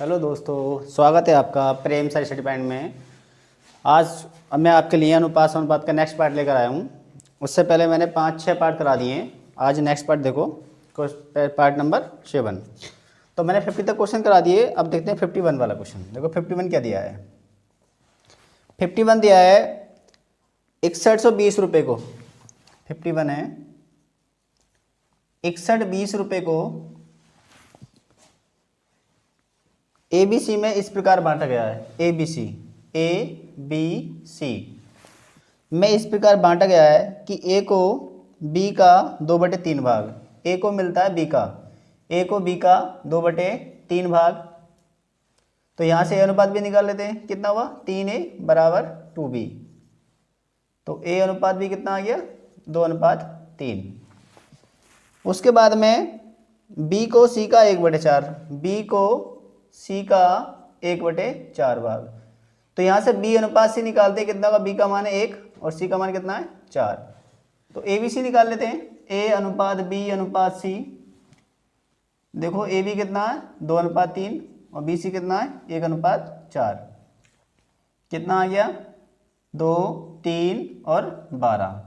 Hello दोस्तों, स्वागत है आपका प्रेम सर स्टडी पॉइंट में। आज मैं आपके लिए अनुपात अनुपात का नेक्स्ट पार्ट लेकर आया हूँ। उससे पहले मैंने 5-6 पार्ट करा दिए हैं। आज नेक्स्ट पार्ट देखो, पार्ट नंबर 7। तो मैंने 50 तक क्वेश्चन करा दिए। अब देखते हैं 51 वाला क्वेश्चन। देखो 51 क्या दिया है। 51 दिया है 6120 रुपये को। 51 है 6120 रुपये को ABC में इस प्रकार बांटा गया है। ABC में इस प्रकार बांटा गया है कि A को B का 2/3 भाग, A को मिलता है B का, A को B का 2/3 भाग। तो यहाँ से A अनुपात भी निकाल लेते हैं। कितना हुआ? 3A बराबर 2B। तो A अनुपात भी कितना आ गया? 2:3। उसके बाद में B को C का 1/4, B को C का 1/4 भाग। तो यहाँ से B अनुपात C निकालते हैं। कितना का? B का मान है 1 और C का मान कितना है? 4। तो ABC निकाल लेते हैं। A अनुपात B अनुपात C। देखो AB कितना है? 2:3 और BC कितना है? 1:4। कितना आ गया? 2, 3 और 12।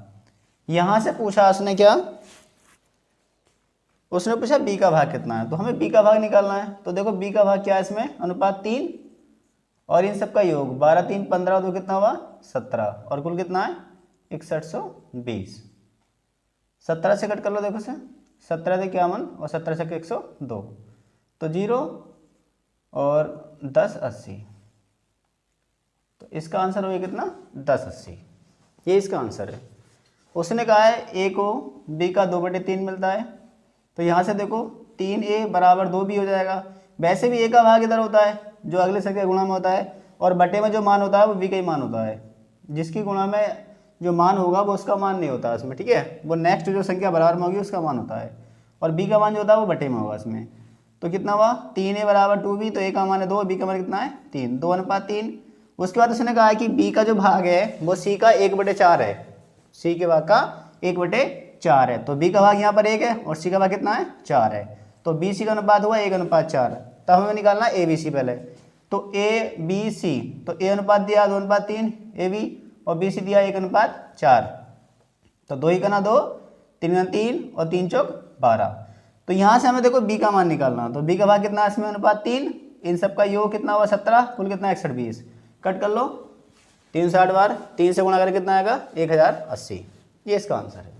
यहाँ से पूछा उसने क्या? उसने पूछा B का भाग कितना है। तो हमें B का भाग निकालना है। तो देखो B का भाग क्या है इसमें? अनुपात 3 और इन सब का योग 12, 3, 15 तो कितना हुआ? 17। और कुल कितना है? 6120। 17 से कट कर लो। देखो से 17 से 51 और 17 से 102 तो 0 और 1080। तो इसका आंसर हो गया कितना? 1080। ये इसका आंसर है। उसने कहा है A को B का 2/3 मिलता है। तो यहाँ से देखो 3A बराबर 2B हो जाएगा। वैसे भी A का भाग इधर होता है जो अगले संख्या गुणा में होता है, और बटे में जो मान होता है वो B का ही मान होता है। जिसकी गुणा में जो मान होगा वो उसका मान नहीं होता इसमें, ठीक है। वो नेक्स्ट जो संख्या बराबर में होगी उसका मान होता है, और B का मान जो होता है वो बटे में होगा इसमें। तो कितना हुआ? 3A बराबर 2B। तो A का मान है 2, B का मान कितना है? 3, 2:3। उसके बाद उसने कहा है कि B का जो भाग है वो C का 1/4 है। C के भाग का 1/4 है। तो B का भाग यहाँ पर 1 है और C का भाग कितना है? 4 है। तो BC का अनुपात हुआ 1:4। तब हमें निकालना है ABC पहले। तो ABC, तो A अनुपात दिया 2:3 AB, और BC दिया 1:4। तो 2 ही करना 2, 3 गुना 3 और 3 चौक 12। तो यहाँ से हमें देखो B का मान निकालना। तो B का भाग कितना है इसमें? अनुपात 3। इन सब का योग कितना हुआ? 17। कुल कितना? 6120। कट कर लो। 360 बार 3 से गुणा करके कितना आएगा? 1080। ये इसका आंसर है।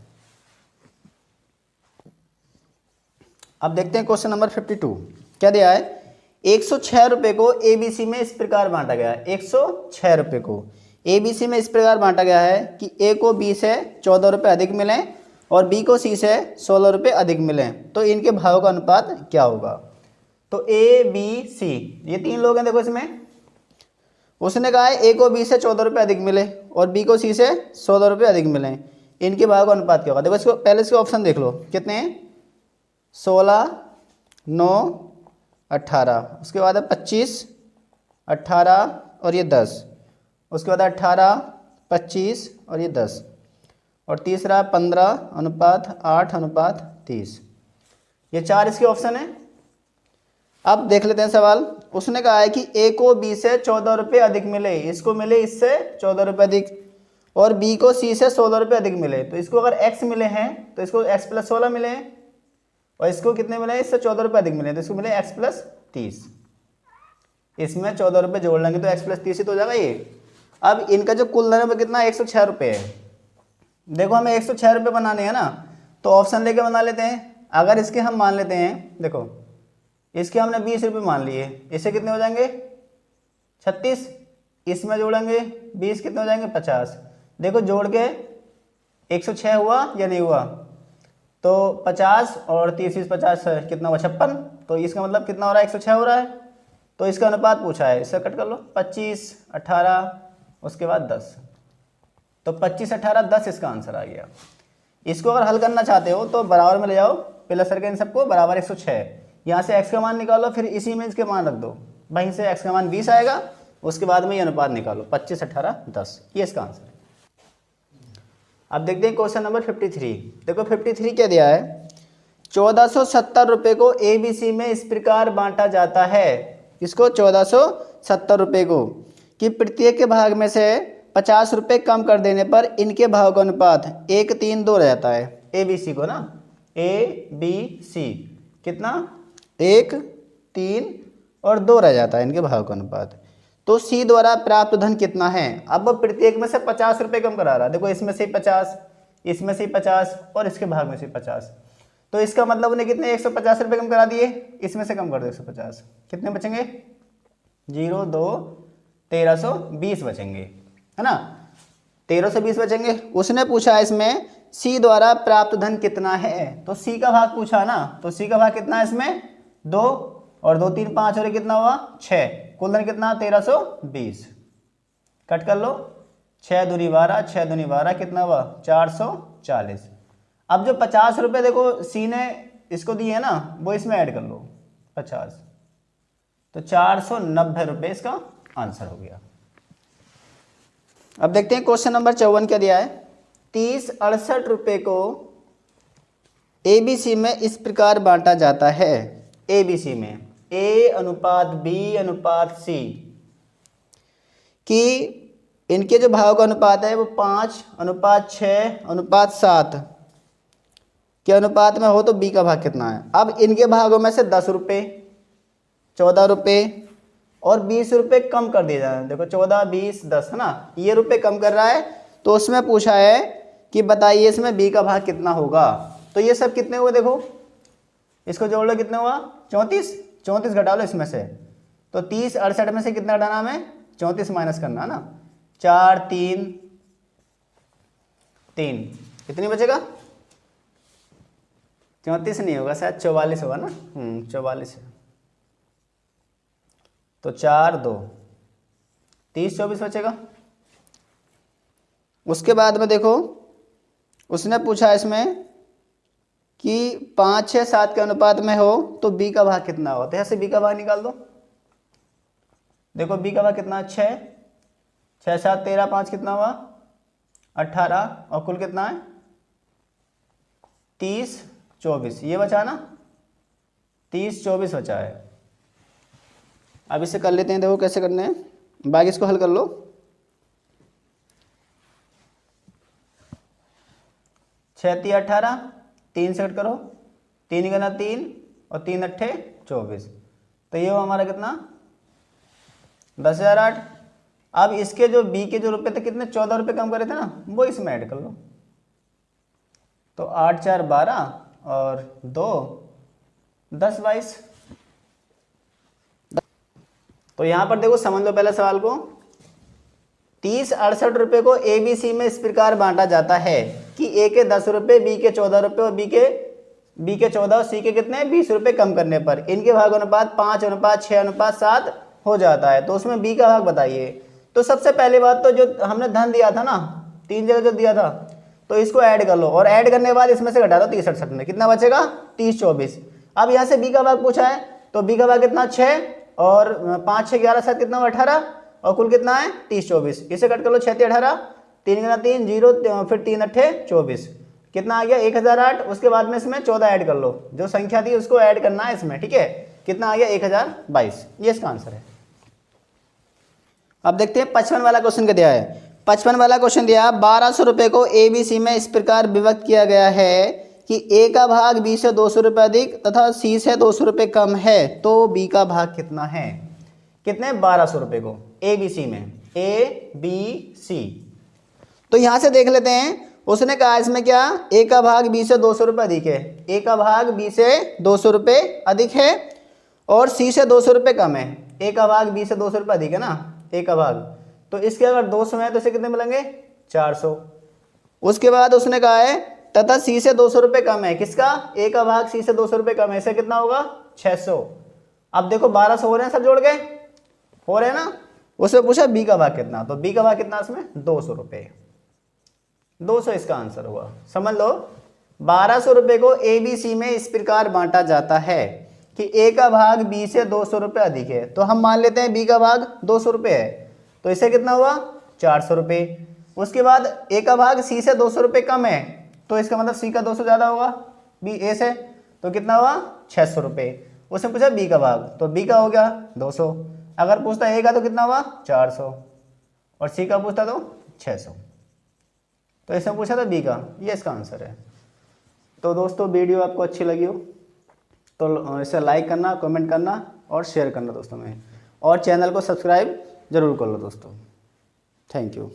अब देखते हैं क्वेश्चन नंबर 52 क्या दिया है। 106 रुपये को ABC में इस प्रकार बांटा गया है। 106 रुपये को ABC में इस प्रकार बांटा गया है कि A को B से 14 रुपये अधिक मिलें और B को C से 16 रुपये अधिक मिलें। तो इनके भावों का अनुपात क्या होगा? तो A, B, C ये 3 लोग हैं। देखो इसमें उसने कहा है A को B से 14 रुपये अधिक मिले और B को C से 16 रुपये अधिक मिलें। इनके भाव का अनुपात क्या होगा? देखो इसको पहले इसके ऑप्शन देख लो। कितने हैं? 16, 9, 18। उसके बाद है 25, 18 और ये 10। उसके बाद 18, 25 और ये 10। और तीसरा 15:8:30। ये 4 इसके ऑप्शन है। अब देख लेते हैं सवाल। उसने कहा है कि A को B से 14 रुपये अधिक मिले, इसको मिले इससे 14 रुपये अधिक, और B को C से 16 रुपये अधिक मिले। तो इसको अगर X मिले हैं तो इसको X + 16 मिले हैं, और इसको कितने मिले हैं? इससे 14 रुपये अधिक मिले तो इसको मिले X + 30। इसमें 14 रुपये जोड़ लेंगे तो X + 30 ही तो हो जाएगा ये। अब इनका जो कुल धन है वो कितना? 106 रुपये है। देखो हमें 106 रुपये बनाने हैं ना, तो ऑप्शन लेके बना लेते हैं। अगर इसके हम मान लेते हैं, देखो इसके हमने 20 रुपये मान लिए, इससे कितने हो जाएंगे? 36। इसमें जोड़ेंगे 20, कितने हो जाएंगे? 50। देखो जोड़ के 106 हुआ या नहीं हुआ? तो 50 और 30 50 कितना हुआ? 56। तो इसका मतलब कितना हो रहा है? 106 हो रहा है। तो इसका अनुपात पूछा है, इससे कट कर लो। 25, 18 उसके बाद 10। तो 25, 18, 10 इसका आंसर आ गया। इसको अगर हल करना चाहते हो तो बराबर में ले जाओ, प्लस करके इन सबको बराबर 106। यहाँ से x का मान निकालो, फिर इसी में इसके मान रख दो। वहीं से x का मान 20 आएगा। उसके बाद में ये अनुपात निकालो 25, 18, 10। ये इसका आंसर है। अब देखते हैं क्वेश्चन नंबर 53। देखो 53 क्या दिया है। 1470 रुपये को ABC में इस प्रकार बांटा जाता है किसको? 1470 रुपये को, कि प्रत्येक के भाग में से 50 रुपये कम कर देने पर इनके भाव का अनुपात 1:3:2 रह जाता है। ए बी सी को ना, ए बी सी कितना? 1:3:2 रह जाता है इनके भाव का अनुपात। तो सी द्वारा प्राप्त धन कितना है? अब वो प्रत्येक में से 50 रुपये कम करा रहा है। देखो इसमें से 50, इसमें से 50 और इसके भाग में से 50, तो इसका मतलब उन्हें कितने 150 रुपये कम करा दिए। इसमें से कम कर दो 150, कितने बचेंगे? 0 2 1320 बचेंगे, है ना, 1320 बचेंगे। उसने पूछा इसमें सी द्वारा प्राप्त धन कितना है, तो सी का भाग पूछा ना, तो सी का भाग कितना है इसमें? 2 और 2 3 5 और कितना हुआ? 6, कुल धन कितना? 1320। कट कर लो, 6 दूनी 12, 6 दूनी 12 कितना हुआ? 440। अब जो 50 रुपये देखो सी ने इसको दिए है ना, वो इसमें ऐड कर लो 50, तो 490 रुपये इसका आंसर हो गया। अब देखते हैं क्वेश्चन नंबर 54 क्या दिया है। 3068 रुपये को एबीसी में इस प्रकार बांटा जाता है। एबीसी में ए अनुपात बी अनुपात सी, कि इनके जो भाव का अनुपात है वो 5:6:7 के अनुपात में हो, तो बी का भाग कितना है? अब इनके भागों में से 10 रुपये, 14 रुपये और 20 रुपये कम कर दिए जाए। देखो 14 20 10 है ना, ये रुपये कम कर रहा है। तो उसमें पूछा है कि बताइए इसमें बी का भाग कितना होगा। तो ये सब कितने हुए? देखो इसको जोड़ लो, कितना हुआ? 34, 34 घटा लो इसमें से, तो 3068 में से कितना घटाना हमें? 34 माइनस करना है ना, 4 3 3, कितनी बचेगा? 34 नहीं होगा, शायद 44 होगा ना, 44 है। तो 4 2 30 24 बचेगा। उसके बाद में देखो उसने पूछा इसमें कि 5:6:7 के अनुपात में हो, तो बी का भाग कितना हो। तो यहाँ से बी का भाग निकाल दो। देखो बी का भाग कितना? 6 6 7 13 5 कितना हुआ? 18 और कुल कितना है? 30 24, ये बचा ना, 30 24 बचा है। अब इसे कर लेते हैं, देखो कैसे करने हैं, बाकी इसको हल कर लो। 6 3 18, 3 से कट करो, 3 गुना 3 और 3 अट्ठे 24, तो ये हुआ हमारा कितना? 10,008। अब इसके जो बी के जो रुपए थे कितने? 14 रुपये कम करे थे ना, वो इसमें ऐड कर लो। तो 8 4 12 और 2 10 22। तो यहाँ पर देखो समझ लो पहले सवाल को। 3068 रुपये को ए बी सी में इस प्रकार बांटा जाता है कि ए के 10 रुपये, बी के 14 रुपये और बी के 14 और सी के कितने? 20 रुपये कम करने पर इनके भाग अनुपात 5:6:7 हो जाता है। तो उसमें बी का भाग बताइए। तो सबसे पहली बात तो जो हमने धन दिया था ना, 3 जगह जो दिया था, तो इसको ऐड कर लो और ऐड करने के बाद इसमें से घटा दो 3068 में, कितना बचेगा? 30 24। अब यहाँ से बी का भाग पूछा है, तो बी का भाग कितना? 6 और 5 6 11 7 कितना हुआ? 18 और कुल कितना है? 30 24। इसे कट कर लो, 6 3 18, 3 गुना 3 0, फिर 3 अट्ठे 24, कितना आ गया? 1008। उसके बाद में इसमें 14 ऐड कर लो, जो संख्या थी उसको ऐड करना है इसमें, ठीक है। कितना आ गया? 1022। ये इसका आंसर है। अब देखते हैं 55 वाला क्वेश्चन क्या दिया है। 55 वाला क्वेश्चन दिया, 1200 रुपये को ए बी सी में इस प्रकार विभक्त किया गया है कि ए का भाग बी से 200 रुपये अधिक तथा सी से 200 रुपये कम है, तो बी का भाग कितना है? कितने? 1200 रुपये को ए बी सी में, ए बी सी। तो यहाँ से देख लेते हैं, उसने कहा इसमें क्या? ए का भाग बी से 200 रुपये अधिक है, ए का भाग बी से 200 रुपये अधिक है और सी से 200 रुपये कम है। ए का भाग बी से 200 रुपये अधिक है ना, ए का भाग, तो इसके अगर 200 है तो इसे कितने मिलेंगे? 400। उसके बाद उसने कहा है तथा सी से 200 रुपये कम है, किसका? ए का भाग सी से 200 रुपये कम है, इसे कितना होगा? 600। अब देखो 1200 हो रहे हैं सब जोड़ के, हो रहे हैं ना। उसने पूछा बी का भाग कितना, तो बी का भाग कितना इसमें? 200 रुपये, 200 इसका आंसर हुआ। समझ लो 1200 रुपये को ए बी सी में इस प्रकार बांटा जाता है कि ए का भाग बी से 200 रुपये अधिक है, तो हम मान लेते हैं बी का भाग 200 रुपये है, तो इसे कितना हुआ? 400 रुपये। उसके बाद ए का भाग सी से 200 रुपये कम है, तो इसका मतलब सी का 200 ज़्यादा होगा बी ए से, तो कितना हुआ? 600 रुपये। उसने पूछा बी का भाग, तो बी का हो गया 200। अगर पूछता ए का तो कितना हुआ 400, और सी का पूछता तो 600। तो इसने पूछा था बी का, ये इसका आंसर है। तो दोस्तों वीडियो आपको अच्छी लगी हो तो इसे लाइक करना, कमेंट करना और शेयर करना दोस्तों में, और चैनल को सब्सक्राइब जरूर कर लो दोस्तों। Thank you.